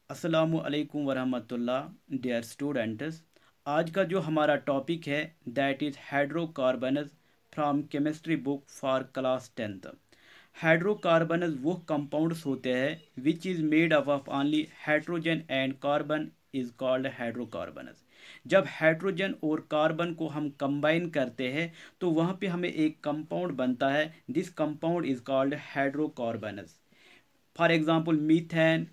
अस्सलामुअलैकुम वरहमतुल्लाह dear students. आज का जो हमारा टॉपिक है that is hydrocarbons from chemistry book for class 10th। Hydrocarbons वो कंपाउंड्स होते हैं which is made up of only hydrogen and carbon is called hydrocarbons. जब हाइड्रोजन और कार्बन को हम कंबाइन करते हैं तो वहाँ पे हमें एक कंपाउंड बनता है। This compound is called hydrocarbons. For example, methane,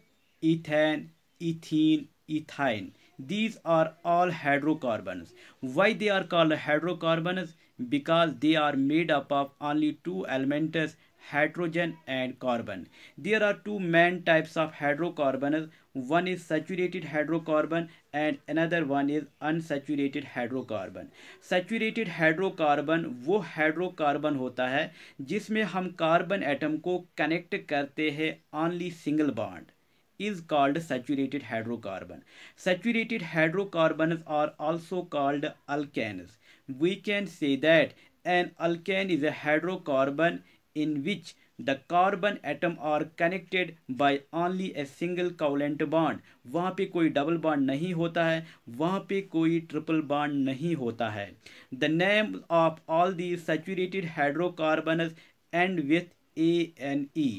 ethane, ethene, ethine. These are all hydrocarbons. Why they are called hydrocarbons? Because they are made up of only two elements, hydrogen and carbon. There are two main types of hydrocarbons. One is saturated hydrocarbon and another one is unsaturated hydrocarbon. Saturated hydrocarbon वो hydrocarbon होता है जिसमें हम carbon atom को connect करते हैं only single bond is called saturated hydrocarbon. Saturated hydrocarbons are also called alkanes. We can say that an alkane is a hydrocarbon in which the carbon atom are connected by only a single covalent bond. वहाँ पे कोई double bond नहीं होता है, वहाँ पे कोई triple bond नहीं होता है. The name of all these saturated hydrocarbons end with ANE.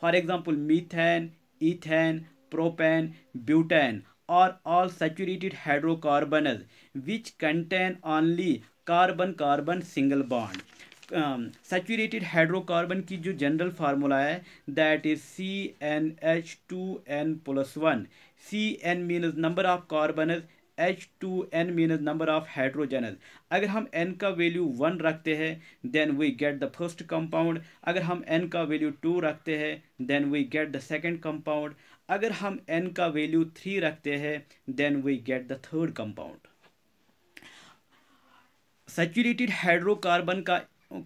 For example, methane, ethane, propane, butane are all saturated hydrocarbons which contain only carbon-carbon single bond. Saturated hydrocarbon की जो जनरल फार्मूला है that is CnH2n+1. Cn means number of carbon, H2n means number of hydrogen. अगर हम n का value 1 रखते हैं then we get the first compound. अगर हम n का वैल्यू 2 रखते हैं then we get the second compound. अगर हम n का वैल्यू 3 रखते हैं then we get the third compound. Saturated hydrocarbon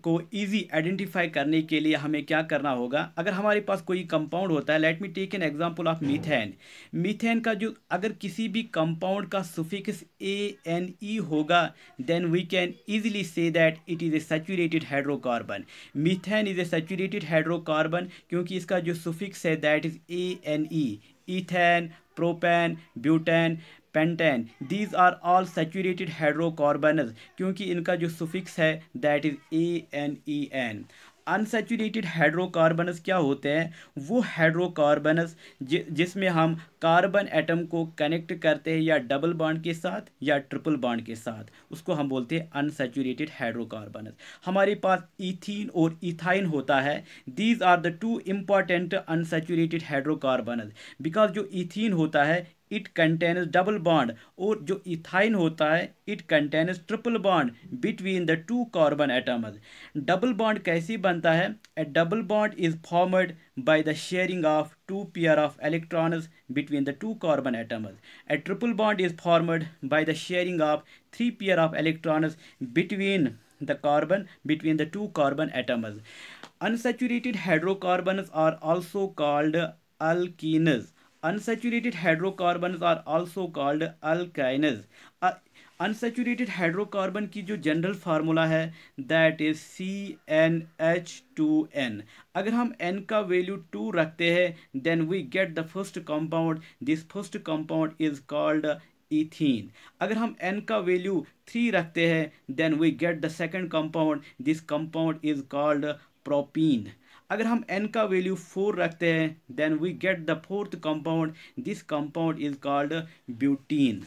को इजी आइडेंटिफाई करने के लिए हमें क्या करना होगा. अगर हमारे पास कोई कंपाउंड होता है, let me take an example of methane. Methane का जो अगर किसी भी कंपाउंड का सुफिक्स ANE होगा then we can easily say that it is a saturated hydrocarbon. Methane is a saturated hydrocarbon क्योंकि इसका जो सुफिक्स है that is ANE. Ethane, propane, butane, pentane, these are all saturated hydrocarbons क्योंकि इनका जो suffix है that is ANEN. Unsaturated hydrocarbons क्या होते हैं? वो हाइड्रोकार्बन्स जिसमें हम कार्बन एटम को कनेक्ट करते हैं या डबल बॉन्ड के साथ या ट्रिपल बॉन्ड के साथ, उसको हम बोलते हैं अनसैचुरेटेड हाइड्रोकार्बन्स. हमारे पास इथीन और इथाइन होता है. These are the two important unsaturated hydrocarbons because जो इथीन होता है इट कंटेन्स डबल बॉन्ड और जो इथाइन होता है it contains triple bond between the two carbon atoms. Double bond कैसे बनता है? A double bond is formed by the sharing of two pair of electrons between the two carbon atoms. A triple bond is formed by the sharing of three pair of electrons between the two carbon atoms. Unsaturated hydrocarbons are also called alkenes. Unsaturated hydrocarbons are also called alkynes. Unsaturated hydrocarbon की जो general formula है that is CnH2n. अगर हम n का value 2 रखते हैं then we get the first compound. This first compound is called ethene. अगर हम n का वैल्यू 3 रखते हैं then we get the second compound. This compound is called propene. अगर हम n का वैल्यू 4 रखते हैं then we get the fourth compound. This compound is called butene.